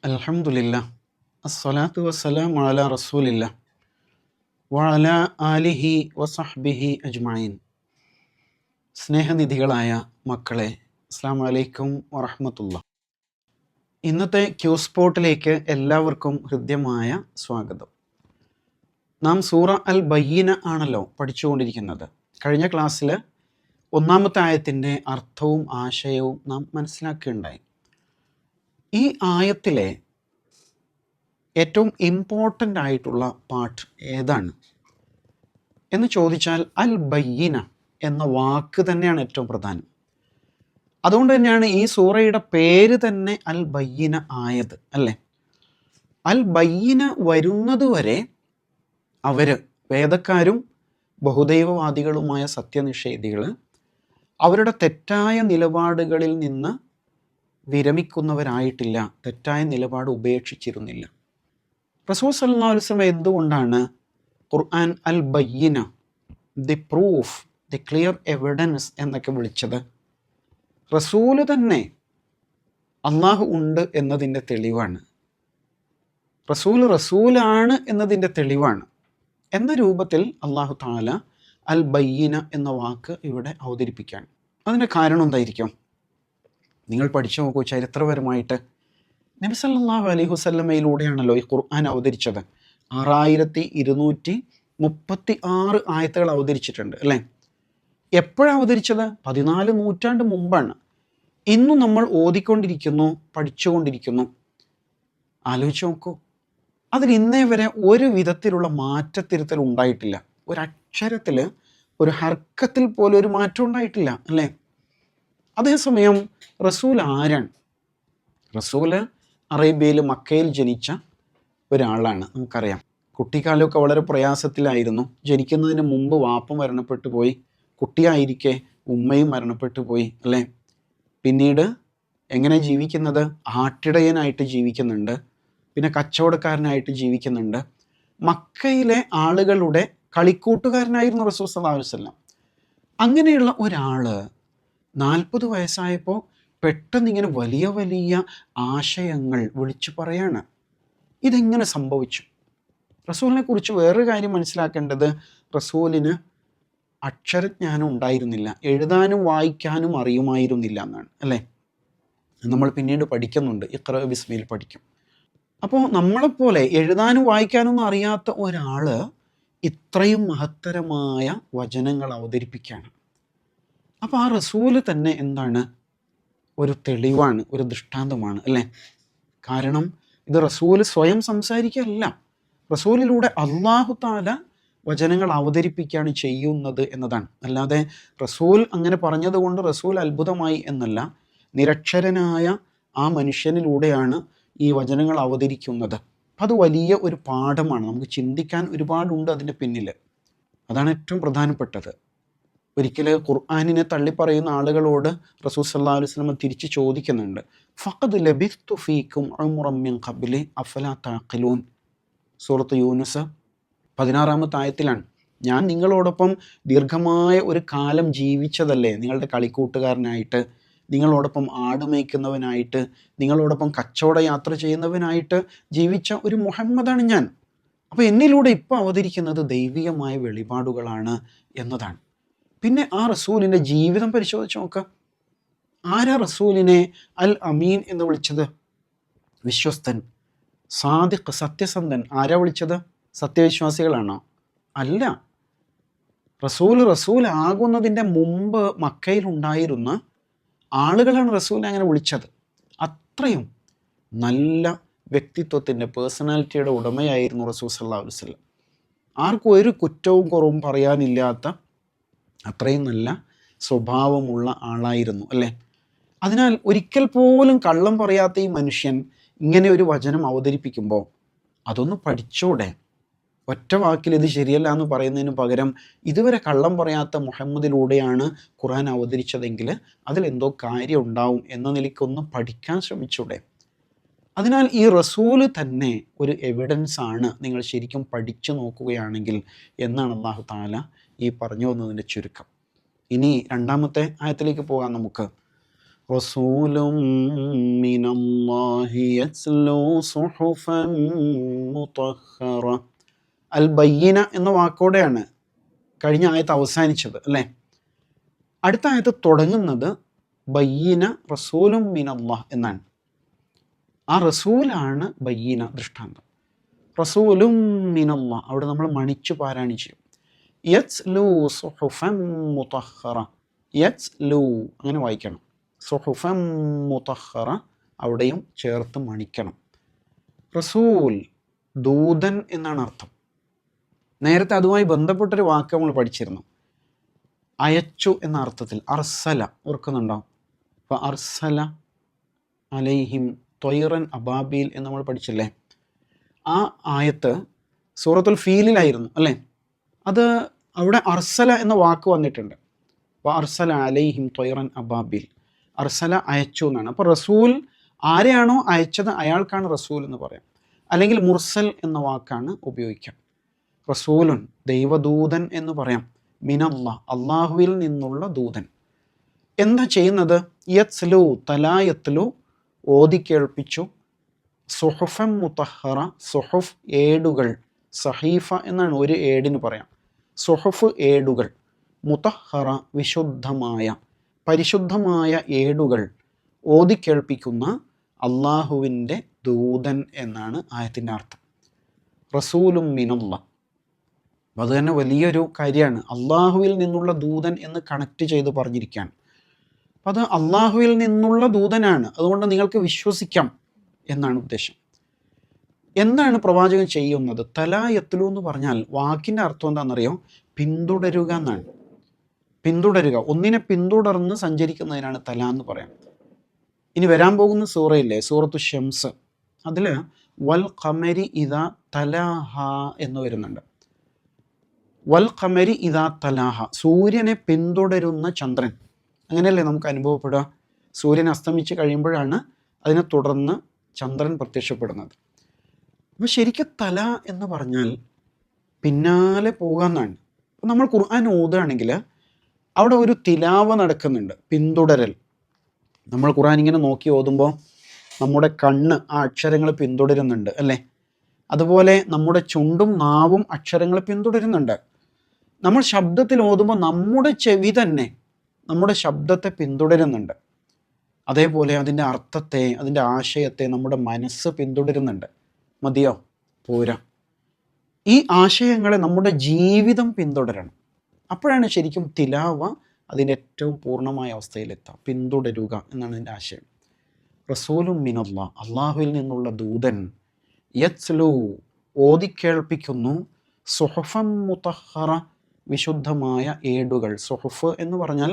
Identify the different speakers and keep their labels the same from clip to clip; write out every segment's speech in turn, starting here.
Speaker 1: അൽഹംദുലില്ലാ അസ്സലാത്തു വസ്സലാമു അലാ റസൂലില്ലാ വഅലാ ആലിഹി വസഹ്ബിഹി അജ്മഈൻ. സ്നേഹനിധികളായ മക്കളെ, അസ്സലാമു അലൈക്കും വറഹ്മത്തുള്ളാഹി. ഇന്നത്തെ ക്യൂ സ്പോട്ടിലേക്ക് എല്ലാവർക്കും ഹൃദ്യമായ സ്വാഗതം. നാം സൂറ അൽ ബയ്യിന ആണല്ലോ പഠിച്ചുകൊണ്ടിരിക്കുന്നത്. കഴിഞ്ഞ ക്ലാസ്സിൽ ഒന്നാമത്തെ ആയത്തിൻ്റെ അർത്ഥവും ആശയവും നാം മനസ്സിലാക്കുകയുണ്ടായി. ഈ ആയത്തിലെ ഏറ്റവും ഇമ്പോർട്ടൻ്റ് ആയിട്ടുള്ള പാർട്ട് ഏതാണ് എന്ന് ചോദിച്ചാൽ അൽ ബയ്യിന എന്ന വാക്ക് തന്നെയാണ് ഏറ്റവും പ്രധാനം. അതുകൊണ്ട് തന്നെയാണ് ഈ സൂറയുടെ പേര് തന്നെ അൽ ബയ്യിന ആയത്, അല്ലേ? അൽ ബയ്യിന വരുന്നത് വരെ അവർ, വേദക്കാരും ബഹുദൈവവാദികളുമായ സത്യനിഷേധികൾ, അവരുടെ തെറ്റായ നിലപാടുകളിൽ നിന്ന് വിരമിക്കുന്നവരായിട്ടില്ല, തെറ്റായ നിലപാട് ഉപേക്ഷിച്ചിരുന്നില്ല. റസൂൽ സല്ലല്ലാഹു അലൈഹി വസല്ലം എന്തുകൊണ്ടാണ് ഖുർആൻ അൽ ബയ്യിന, the proof, the clear evidence എന്നൊക്കെ വിളിച്ചത്? റസൂല് തന്നെ അള്ളാഹു ഉണ്ട് എന്നതിൻ്റെ തെളിവാണ്, റസൂലാണ് എന്നതിൻ്റെ തെളിവാണ് എന്ന രൂപത്തിൽ അള്ളാഹു തആല അൽ ബയ്യിന എന്ന വാക്ക് ഇവിടെ അവതരിപ്പിക്കുകയാണ്. അതിൻ്റെ കാരണം എന്തായിരിക്കും? നിങ്ങൾ പഠിച്ചു നോക്കൂ. ചരിത്രപരമായിട്ട് നബി സല്ലല്ലാഹു അലൈഹി വസല്ലമയിലൂടെയാണല്ലോ ഈ ഖുർആൻ അവതരിച്ചത്. 6236 ആയത്തുകൾ അവതരിച്ചിട്ടുണ്ട്, അല്ലേ? എപ്പോഴാണ് അവതരിച്ചത്? 14 നൂറ്റാണ്ട് മുമ്പാണ്. ഇന്നും നമ്മൾ ഓതിക്കൊണ്ടിരിക്കുന്നു, പഠിച്ചുകൊണ്ടിരിക്കുന്നു. ആലോചിച്ച് നോക്കൂ. അതിൽ ഇന്നേ വരെ ഒരു വിധത്തിലുള്ള മാറ്റത്തിരുത്തൽ ഉണ്ടായിട്ടില്ല. ഒരക്ഷരത്തിൽ, ഒരു ഹർക്കത്തിൽ പോലും ഒരു മാറ്റം ഉണ്ടായിട്ടില്ല, അല്ലേ? അതേസമയം റസൂൽ ആരാണ്? റസൂല് അറേബ്യയിൽ മക്കയിൽ ജനിച്ച ഒരാളാണ്. നമുക്കറിയാം, കുട്ടിക്കാലമൊക്കെ വളരെ പ്രയാസത്തിലായിരുന്നു. ജനിക്കുന്നതിന് മുമ്പ് വാപ്പ മരണപ്പെട്ടു പോയി, കുട്ടിയായിരിക്കെ ഉമ്മയും മരണപ്പെട്ടു പോയി, അല്ലേ? പിന്നീട് എങ്ങനെ ജീവിക്കുന്നത്? ആട്ടിടയനായിട്ട് ജീവിക്കുന്നുണ്ട്, പിന്നെ കച്ചവടക്കാരനായിട്ട് ജീവിക്കുന്നുണ്ട്. മക്കയിലെ ആളുകളുടെ കളിക്കൂട്ടുകാരനായിരുന്നു റസൂൽ സല്ലല്ലാഹു അലൈഹി വസല്ലം. അങ്ങനെയുള്ള ഒരാൾ 40 വയസ്സായപ്പോൾ പെട്ടെന്ന് ഇങ്ങനെ വലിയ വലിയ ആശയങ്ങൾ വിളിച്ചു പറയാണ്. ഇതെങ്ങനെ സംഭവിച്ചു? റസൂലിനെ കുറിച്ച് വേറൊരു കാര്യം മനസ്സിലാക്കേണ്ടത്, റസൂലിന് അക്ഷരജ്ഞാനം ഉണ്ടായിരുന്നില്ല, എഴുതാനും വായിക്കാനും അറിയുമായിരുന്നില്ല എന്നാണ്, അല്ലേ? നമ്മൾ പിന്നീട് പഠിക്കുന്നുണ്ട്, ഇഖ്റ ബിസ്മിൽ പഠിക്കും. അപ്പോൾ നമ്മളെപ്പോലെ എഴുതാനും വായിക്കാനൊന്നും അറിയാത്ത ഒരാൾ ഇത്രയും മഹത്തരമായ വചനങ്ങൾ അവതരിപ്പിക്കുകയാണ്. അപ്പോൾ ആ റസൂല് തന്നെ എന്താണ്? ഒരു തെളിവാണ്, ഒരു ദൃഷ്ടാന്തമാണ്, അല്ലേ? കാരണം ഇത് റസൂൽ സ്വയം സംസാരിക്കുകയല്ല, റസൂലിലൂടെ അല്ലാഹു തആല വചനങ്ങൾ അവതരിപ്പിക്കുകയാണ് ചെയ്യുന്നത് എന്നതാണ്. അല്ലാതെ റസൂൽ അങ്ങനെ പറഞ്ഞതുകൊണ്ട് റസൂൽ അത്ഭുതമായി എന്നല്ല. നിരക്ഷരനായ ആ മനുഷ്യനിലൂടെയാണ് ഈ വചനങ്ങൾ അവതരിക്കുന്നത്. അപ്പം അത് വലിയ ഒരു പാഠമാണ്. നമുക്ക് ചിന്തിക്കാൻ ഒരുപാടുണ്ട് അതിൻ്റെ പിന്നിൽ. അതാണ് ഏറ്റവും പ്രധാനപ്പെട്ടത്. ഒരിക്കൽ ഖുർആനിനെ തള്ളിപ്പറയുന്ന ആളുകളോട് റസൂൽ സല്ലല്ലാഹു അലൈഹി വസല്ലം തിരിച്ച് ചോദിക്കുന്നുണ്ട്, ഫഖദ് ലബിസ്തു ഫീക്കും ഉംറൻ മിൻ ഖബ്ലി അഫലാ തഅഖിലൂൻ. സൂറത്ത് യൂനുസ് 16-ാമത്തെ ആയത്തിലാണ്. ഞാൻ നിങ്ങളോടൊപ്പം ദീർഘമായ ഒരു കാലം ജീവിച്ചതല്ലേ, നിങ്ങളുടെ കളിക്കൂട്ടുകാരനായിട്ട്, നിങ്ങളോടൊപ്പം ആടുമേയ്ക്കുന്നവനായിട്ട്, നിങ്ങളോടൊപ്പം കച്ചവട യാത്ര ചെയ്യുന്നവനായിട്ട് ജീവിച്ച ഒരു മുഹമ്മദാണ് ഞാൻ. അപ്പോൾ എന്നിലൂടെ ഇപ്പോൾ അവതരിക്കുന്നത് ദൈവികമായ വെളിപാടുകളാണ് എന്നതാണ്. പിന്നെ ആ റസൂലിൻ്റെ ജീവിതം പരിശോധിച്ച് നോക്കുക. ആരാ റസൂലിനെ അൽ അമീൻ എന്ന് വിളിച്ചത്? വിശ്വസ്തൻ, സാദിഖ്, സത്യസന്ധൻ. ആരാ വിളിച്ചത്? സത്യവിശ്വാസികളാണോ? അല്ല. റസൂൽ ആകുന്നതിൻ്റെ മുമ്പ് മക്കയിലുണ്ടായിരുന്ന ആളുകളാണ് റസൂലിനെ അങ്ങനെ വിളിച്ചത്. അത്രയും നല്ല വ്യക്തിത്വത്തിൻ്റെ, പേഴ്സണാലിറ്റിയുടെ ഉടമയായിരുന്നു റസൂൽ സല്ലല്ലാഹു അലൈഹി വസല്ലം. ആർക്കും ഒരു കുറ്റവും കുറവും പറയാനില്ലാത്ത അത്രയും നല്ല സ്വഭാവമുള്ള ആളായിരുന്നു, അല്ലേ? അതിനാൽ ഒരിക്കൽ പോലും കള്ളം പറയാത്ത ഈ മനുഷ്യൻ ഇങ്ങനെ ഒരു വചനം അവതരിപ്പിക്കുമ്പോൾ അതൊന്ന് പഠിച്ചൂടെ? ഒറ്റ വാക്കിൽ ഇത് ശരിയല്ല എന്ന് പറയുന്നതിന് പകരം ഇതുവരെ കള്ളം പറയാത്ത മുഹമ്മദിലൂടെയാണ് ഖുർആൻ അവതരിച്ചതെങ്കിൽ അതിലെന്തോ കാര്യം ഉണ്ടാവും എന്ന നിലയ്ക്കൊന്ന് പഠിക്കാൻ ശ്രമിച്ചൂടെ? അതിനാൽ ഈ റസൂല് തന്നെ ഒരു എവിഡൻസ് ആണ്, നിങ്ങൾ ശരിക്കും പഠിച്ചു നോക്കുകയാണെങ്കിൽ എന്നാണ് അല്ലാഹു തആല ഈ പറഞ്ഞു വന്നതിൻ്റെ ചുരുക്കം. ഇനി 2-ാമത്തെ ആയത്തിലേക്ക് പോകാം നമുക്ക്. റസൂലും മിനല്ലാഹി യത്ലൂ സുഹുഫൻ മുതഹ്ഹറ. അൽ ബയ്യിന എന്ന വാക്കോടെയാണ് കഴിഞ്ഞ ആയത്ത് അവസാനിച്ചത് അല്ലേ? അടുത്ത ആയത്ത് തുടങ്ങുന്നത് ബയ്യിന റസൂലും മിനല്ലാഹ് എന്നാണ്. ആ റസൂലാണ് ബയ്യിന, ദൃഷ്ടാന്തം. റസൂലും മിനല്ലാഹ് അവിടെ നമ്മൾ മണിച്ചു പാരായണം ചെയ്യും. യത്ലൂ സുഹുഫൻ മുതഹ്ഹറ, യത്ലൂ അങ്ങനെ വായിക്കണം. സുഹുഫൻ മുതഹ്ഹറ അവിടെയും ചേർത്ത് മണിക്കണം. റസൂൽ ദൂതൻ എന്നാണ് അർത്ഥം. നേരത്തെ അതുമായി ബന്ധപ്പെട്ടൊരു വാക്ക് നമ്മൾ പഠിച്ചിരുന്നു, അയച്ചു എന്ന അർത്ഥത്തിൽ. അർസല, ഓർക്കുന്നുണ്ടാവും. അപ്പോൾ അർസല അലൈഹിം ത്വയ്റൻ അബാബീൽ എന്ന് നമ്മൾ പഠിച്ചില്ലേ? ആ ആയത്ത് സൂറത്തുൽ ഫീലിലായിരുന്നു അല്ലേ? അത് അവിടെ അർസല എന്ന വാക്ക് വന്നിട്ടുണ്ട്. അപ്പോൾ അർസല അലൈഹിം ത്വയ്റൻ അബാബീൽ, അർസല അയച്ചു എന്നാണ്. അപ്പോൾ റസൂൽ ആരെയാണോ അയച്ചത് അയാൾക്കാണ് റസൂൽ എന്ന് പറയാം. അല്ലെങ്കിൽ മുർസൽ എന്ന വാക്കാണ് ഉപയോഗിക്കാം. റസൂലുൻ ദൈവദൂതൻ എന്ന് പറയാം. മിനല്ലാഹ് അള്ളാഹുവിൽ നിന്നുള്ള ദൂതൻ. എന്താ ചെയ്യുന്നത്? യത്ലു തലായത്ലു ഓതി കേൾപ്പിച്ചു. സുഹുഫൻ മുതഹ്ഹറ, സുഹുഫ് ഏടുകൾ, സഹീഫ എന്നാണ് ഒരു ഏടിന് പറയാം. സുഹുഫ് ഏടുകൾ, മുതഹ്ഹറ വിശുദ്ധമായ പരിശുദ്ധമായ ഏടുകൾ ഓതി കേൾപ്പിക്കുന്ന അള്ളാഹുവിൻ്റെ ദൂതൻ എന്നാണ് ആയത്തിൻ്റെ അർത്ഥം. റസൂലും മിനല്ലാഹ്. അപ്പോൾ അത് തന്നെ വലിയൊരു കാര്യമാണ്. അള്ളാഹുവിൽ നിന്നുള്ള ദൂതൻ എന്ന് കണക്ട് ചെയ്ത് പറഞ്ഞിരിക്കുകയാണ്. അപ്പം അത് അള്ളാഹുവിൽ നിന്നുള്ള ദൂതനാണ്, അതുകൊണ്ട് നിങ്ങൾക്ക് വിശ്വസിക്കാം എന്നാണ് ഉദ്ദേശം. എന്താണ് പ്രവാചകൻ ചെയ്യുന്നത്? തലായത്ലു എന്ന് പറഞ്ഞാൽ വാക്കിൻ്റെ അർത്ഥം എന്താണെന്നറിയോ? പിന്തുടരുക എന്നാണ്. പിന്തുടരുക, ഒന്നിനെ പിന്തുടർന്ന് സഞ്ചരിക്കുന്നതിനാണ് തല എന്ന് പറയാം. ഇനി വരാൻ പോകുന്ന സൂറയില്ലേ, സൂറത്തു ഷംസ്, അതിൽ വൽ ഖമരി ഇദാ തലാഹ എന്ന് വരുന്നുണ്ട്. വൽ ഖമരി ഇദാ തലാഹ, സൂര്യനെ പിന്തുടരുന്ന ചന്ദ്രൻ. അങ്ങനെയല്ലേ നമുക്ക് അനുഭവപ്പെടുക? സൂര്യൻ അസ്തമിച്ച് കഴിയുമ്പോഴാണ് അതിനെ തുടർന്ന് ചന്ദ്രൻ പ്രത്യക്ഷപ്പെടുന്നത്. അപ്പോൾ ശരിക്കും തല എന്ന് പറഞ്ഞാൽ പിന്നാലെ പോകാമെന്നാണ്. അപ്പോൾ നമ്മൾ ഖുർആൻ ഓതുകയാണെങ്കിൽ അവിടെ ഒരു തിലാവ നടക്കുന്നുണ്ട്, പിന്തുടരൽ. നമ്മൾ ഖുർആൻ ഇങ്ങനെ നോക്കി ഓതുമ്പോൾ നമ്മുടെ കണ്ണ് ആ അക്ഷരങ്ങൾ പിന്തുടരുന്നുണ്ട് അല്ലേ? അതുപോലെ നമ്മുടെ ചുണ്ടും നാവും അക്ഷരങ്ങൾ പിന്തുടരുന്നുണ്ട്. നമ്മൾ ശബ്ദത്തിൽ ഓതുമ്പോൾ നമ്മുടെ ചെവി തന്നെ നമ്മുടെ ശബ്ദത്തെ പിന്തുടരുന്നുണ്ട്. അതേപോലെ അതിൻ്റെ അർത്ഥത്തെ, അതിൻ്റെ ആശയത്തെ നമ്മുടെ മനസ്സ് പിന്തുടരുന്നുണ്ട്. മതിയോ? പോരാ. ഈ ആശയങ്ങളെ നമ്മുടെ ജീവിതം പിന്തുടരണം. അപ്പോഴാണ് ശരിക്കും തിലാവ അതിൻ്റെ ഏറ്റവും പൂർണ്ണമായ അവസ്ഥയിലെത്താം. പിന്തുടരുക എന്നാണ് അതിൻ്റെ ആശയം. റസൂലും മിനല്ലാഹ് അള്ളാഹുവിൽ നിന്നുള്ള ദൂതൻ, യത്ലു ഓതിക്കേൾപ്പിക്കുന്നു, സുഹുഫൻ മുതഹ്ഹറ വിശുദ്ധമായ ഏടുകൾ. സുഹുഫ് എന്ന് പറഞ്ഞാൽ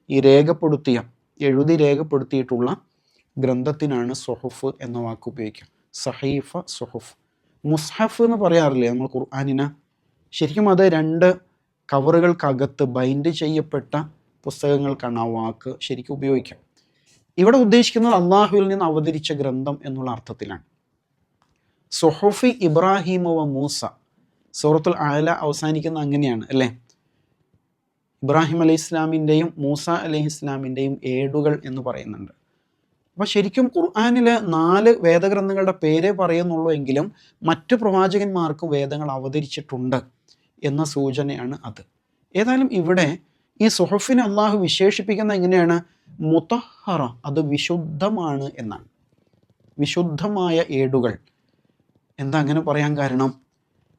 Speaker 1: ഈ രേഖപ്പെടുത്തിയ, എഴുതി രേഖപ്പെടുത്തിയിട്ടുള്ള ഗ്രന്ഥത്തിനാണ് സുഹുഫ് എന്ന വാക്ക് ഉപയോഗിക്കുക. സഹീഫ, സുഹുഫ്. മുസ്ഹഫ് എന്ന് പറയാറില്ലേ നമ്മൾ ഖുർആനിന്? ശരിക്കും അത് രണ്ട് കവറുകൾക്കകത്ത് ബൈൻഡ് ചെയ്യപ്പെട്ട പുസ്തകങ്ങൾക്കാണ് ആ വാക്ക് ശരിക്കും ഉപയോഗിക്കുക. ഇവിടെ ഉദ്ദേശിക്കുന്നത് അള്ളാഹുവിൽ നിന്ന് അവതരിച്ച ഗ്രന്ഥം എന്നുള്ള അർത്ഥത്തിലാണ്. സുഹുഫി ഇബ്രാഹിം വ മൂസ, സൂറത്തുൽ അഅല അവസാനിക്കുന്ന അങ്ങനെയാണ് അല്ലേ? ഇബ്രാഹിം അലൈഹി ഇസ്ലാമിൻ്റെയും മൂസ അലൈഹി ഇസ്ലാമിൻ്റെയും ഏടുകൾ എന്ന് പറയുന്നുണ്ട്. അപ്പോൾ ശരിക്കും ഖുർആനിൽ 4 വേദഗ്രന്ഥങ്ങളുടെ പേരേ പറയുന്നുള്ളൂ എങ്കിലും മറ്റു പ്രവാചകന്മാർക്കും വേദങ്ങൾ അവതരിച്ചിട്ടുണ്ട് എന്ന സൂചനയാണ് അത്. ഏതായാലും ഇവിടെ ഈ സുഹുഫിനെ അള്ളാഹു വിശേഷിപ്പിക്കുന്നത് എങ്ങനെയാണ്? മുതഹ്ഹറ, അത് വിശുദ്ധമാണ് എന്നാണ്. വിശുദ്ധമായ ഏടുകൾ. എന്താ അങ്ങനെ പറയാൻ കാരണം?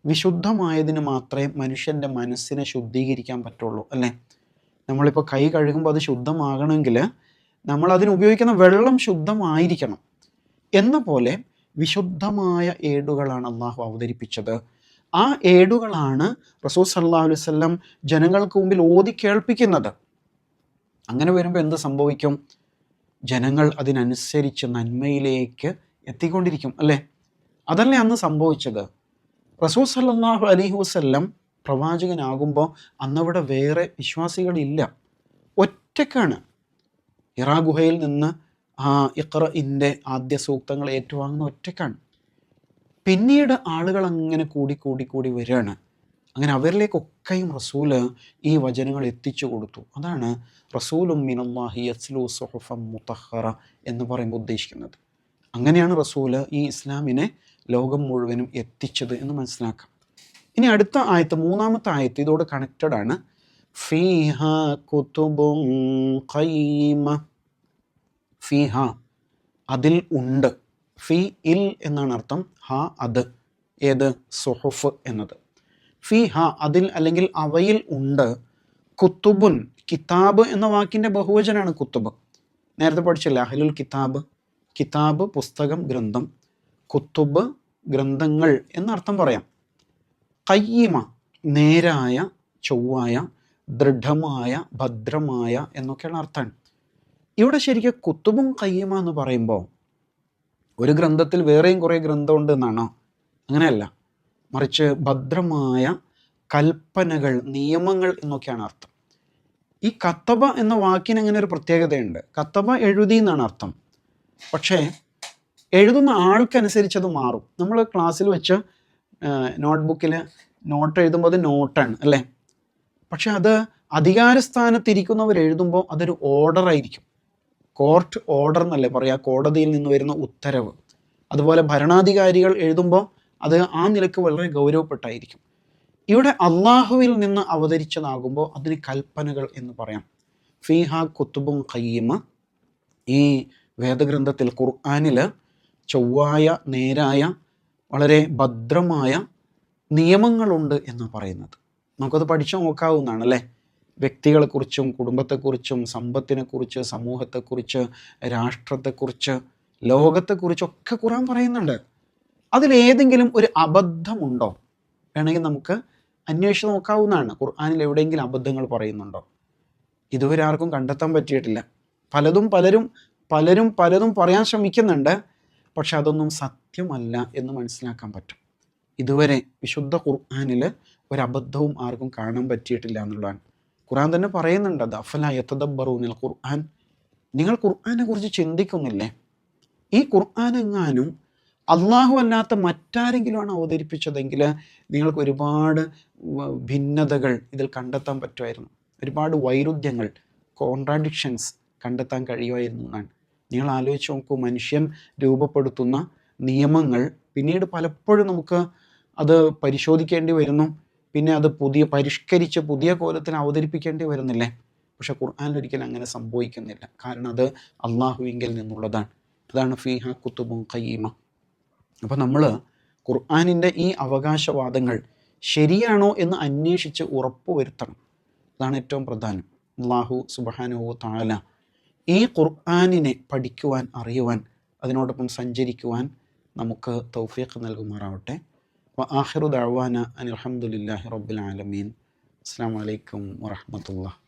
Speaker 1: വിശുദ്ധമായതിന് മാത്രമേ മനുഷ്യൻ്റെ മനസ്സിനെ ശുദ്ധീകരിക്കാൻ പറ്റുള്ളൂ അല്ലേ? നമ്മളിപ്പോൾ കൈ കഴുകുമ്പോൾ അത് ശുദ്ധമാകണമെങ്കിൽ നമ്മൾ അതിനുപയോഗിക്കുന്ന വെള്ളം ശുദ്ധമായിരിക്കണം. എന്ന പോലെ വിശുദ്ധമായ ഏടുകളാണ് അള്ളാഹു അവതരിപ്പിച്ചത്. ആ ഏടുകളാണ് റസൂൽ സല്ലല്ലാഹു അലൈഹി വസല്ലം ജനങ്ങൾക്ക് മുമ്പിൽ ഓതി കേൾപ്പിക്കുന്നത്. അങ്ങനെ വരുമ്പോൾ എന്ത് സംഭവിക്കും? ജനങ്ങൾ അതിനനുസരിച്ച് നന്മയിലേക്ക് എത്തിക്കൊണ്ടിരിക്കും അല്ലേ? അതല്ലേ അന്ന് സംഭവിച്ചത്. റസൂൽ സല്ലല്ലാഹു അലൈഹി വസല്ലം പ്രവാചകനാകുമ്പോൾ അന്നവിടെ വേറെ വിശ്വാസികളില്ല, ഒറ്റക്കാണ്. ഹിറാ ഗുഹയിൽ നിന്ന് ഇഖ്റഇൻ്റെ ആദ്യ സൂക്തങ്ങൾ ഏറ്റുവാങ്ങുന്ന ഒറ്റക്കാണ്. പിന്നീട് ആളുകൾ അങ്ങനെ കൂടി വരികയാണ്. അങ്ങനെ അവരിലേക്കൊക്കെയും റസൂല് ഈ വചനങ്ങൾ എത്തിച്ചു കൊടുത്തു. അതാണ് റസൂലും മിനല്ലാഹി യസ്ലു സുഹുഫം മുതഹറ എന്ന് പറയുമ്പോൾ ഉദ്ദേശിക്കുന്നത്. അങ്ങനെയാണ് റസൂല് ഈ ഇസ്ലാമിനെ ലോകം മുഴുവനും എത്തിച്ചത് എന്ന് മനസ്സിലാക്കാം. ഇനി അടുത്ത ആയത്ത്, മൂന്നാമത്തെ ആയത്ത് ഇതോട് കണക്റ്റഡ് ആണ്. ഫീഹ കുതുബുൻ ഖയ്യിമ. ഫീഹ അതിൽ ഉണ്ട്. ഫീ ഇൽ എന്നാണ് അർത്ഥം. ഹ അത്. ഏത്? സുഹുഫ് എന്നത്. ഫീഹ അതിൽ അല്ലെങ്കിൽ അവയിൽ ഉണ്ട്. കുത്തുബുൻ കിതാബ് എന്ന വാക്കിൻ്റെ ബഹുവചനാണ് കുത്തുബ്. നേരത്തെ പഠിച്ചില്ല അഹ്ലുൽ കിതാബ്. കിതാബ് പുസ്തകം, ഗ്രന്ഥം. കുത്തുബ് ഗ്രന്ഥങ്ങൾ എന്നർത്ഥം പറയാം. ഖയ്യിമ നേരായ, ചൊവ്വായ, ദൃഢമായ, ഭദ്രമായ എന്നൊക്കെയുള്ള അർത്ഥമാണ്. ഇവിടെ ശരിക്കും കുത്തുബും ഖയ്യിമ എന്ന് പറയുമ്പോൾ ഒരു ഗ്രന്ഥത്തിൽ വേറെയും കുറേ ഗ്രന്ഥമുണ്ട് എന്നാണോ? അങ്ങനെയല്ല. മറിച്ച് ഭദ്രമായ കൽപ്പനകൾ, നിയമങ്ങൾ എന്നൊക്കെയാണ് അർത്ഥം. ഈ കത്തബ എന്ന വാക്കിന് അങ്ങനെ ഒരു പ്രത്യേകതയുണ്ട്. കത്തബ എഴുതി എന്നാണ് അർത്ഥം. പക്ഷേ എഴുതുന്ന ആൾക്കനുസരിച്ച് അത് മാറും. നമ്മൾ ക്ലാസ്സിൽ വെച്ച് നോട്ട്ബുക്കിൽ നോട്ട് എഴുതുമ്പോൾ അത് നോട്ടാണ് അല്ലേ? പക്ഷെ അത് അധികാരസ്ഥാനത്തിരിക്കുന്നവർ എഴുതുമ്പോൾ അതൊരു ഓർഡറായിരിക്കും. കോർട്ട് ഓർഡർ എന്നല്ലേ പറയാ, കോടതിയിൽ നിന്ന് വരുന്ന ഉത്തരവ്. അതുപോലെ ഭരണാധികാരികൾ എഴുതുമ്പോൾ അത് ആ നിലക്ക് വളരെ ഗൗരവപ്പെട്ടായിരിക്കും. ഇവിടെ അള്ളാഹുവിൽ നിന്ന് അവതരിച്ചതാകുമ്പോൾ അതിന് കൽപ്പനകൾ എന്ന് പറയാം. ഫീഹ കുത്തുബും ഖയ്യിമ. ഈ വേദഗ്രന്ഥത്തിൽ ഖുർആനിൽ ചൊവ്വായ, നേരായ, വളരെ ഭദ്രമായ നിയമങ്ങളുണ്ട് എന്ന് പറയുന്നത്. നമുക്കത് പഠിച്ചു നോക്കാവുന്നതാണ് അല്ലേ? വ്യക്തികളെക്കുറിച്ചും കുടുംബത്തെക്കുറിച്ചും സമ്പത്തിനെക്കുറിച്ച്, സമൂഹത്തെക്കുറിച്ച്, രാഷ്ട്രത്തെക്കുറിച്ച്, ലോകത്തെക്കുറിച്ചൊക്കെ ഖുർആൻ പറയുന്നുണ്ട്. അതിലേതെങ്കിലും ഒരു അബദ്ധമുണ്ടോ വേണമെങ്കിൽ നമുക്ക് അന്വേഷിച്ച് നോക്കാവുന്നതാണ്. ഖുർആനിൽ എവിടെയെങ്കിലും അബദ്ധങ്ങൾ പറയുന്നുണ്ടോ? ഇതുവരെ ആർക്കും കണ്ടെത്താൻ പറ്റിയിട്ടില്ല. പലരും പറയാൻ ശ്രമിക്കുന്നുണ്ട്. പക്ഷെ അതൊന്നും സത്യമല്ല എന്ന് മനസ്സിലാക്കാൻ പറ്റും. ഇതുവരെ വിശുദ്ധ ഖുർആനിൽ ഒരബദ്ധവും ആർക്കും കാണാൻ പറ്റിയിട്ടില്ല എന്നുള്ളതാണ്. ഖുർആൻ തന്നെ പറയുന്നുണ്ട്, അത് അഫല യതദബ്ബറൂനൽ ഖുർആൻ. നിങ്ങൾ ഖുർആനെ കുറിച്ച് ചിന്തിക്കുന്നില്ലേ? ഈ ഖുർആൻ എങ്ങാനും അള്ളാഹു അല്ലാത്ത മറ്റാരെങ്കിലുമാണ് അവതരിപ്പിച്ചതെങ്കിൽ നിങ്ങൾക്ക് ഒരുപാട് ഭിന്നതകൾ ഇതിൽ കണ്ടെത്താൻ പറ്റുമായിരുന്നു. ഒരുപാട് വൈരുദ്ധ്യങ്ങൾ, കോൺട്രാഡിക്ഷൻസ് കണ്ടെത്താൻ കഴിയുമായിരുന്നു എന്നാണ്. നിങ്ങൾ ആലോചിച്ച് നോക്കൂ, മനുഷ്യൻ രൂപപ്പെടുത്തുന്ന നിയമങ്ങൾ പിന്നീട് പലപ്പോഴും നമുക്ക് അത് പരിശോധിക്കേണ്ടി വരുന്നു. പിന്നെ അത് പരിഷ്കരിച്ച് പുതിയ കോലത്തിൽ അവതരിപ്പിക്കേണ്ടി വരുന്നില്ലേ? പക്ഷെ ഖുർആനിൽ ഒരിക്കലും അങ്ങനെ സംഭവിക്കുന്നില്ല. കാരണം അത് അള്ളാഹുവിങ്കിൽ നിന്നുള്ളതാണ്. അതാണ് ഫീഹ കുത്തുബുൻ ഖയ്യിമ. അപ്പോൾ നമ്മൾ ഖുർആനിൻ്റെ ഈ അവകാശവാദങ്ങൾ ശരിയാണോ എന്ന് അന്വേഷിച്ച് ഉറപ്പുവരുത്തണം. അതാണ് ഏറ്റവും പ്രധാനം. അല്ലാഹു സുബ്ഹാനഹു വ തആല ഈ ഖുർആനിനെ പഠിക്കുവാൻ, അറിയുവാൻ, അതിനോടൊപ്പം സഞ്ചരിക്കുവാൻ നമുക്ക് തൗഫീഖ് നൽകുമാറാവട്ടെ. വ ആഖിറു ദഅ്വാന അനിൽ ഹംദുലില്ലാഹി റബ്ബിൽ ആലമീൻ. അസ്സലാമു അലൈക്കും വറഹ്മത്തുള്ളാഹി.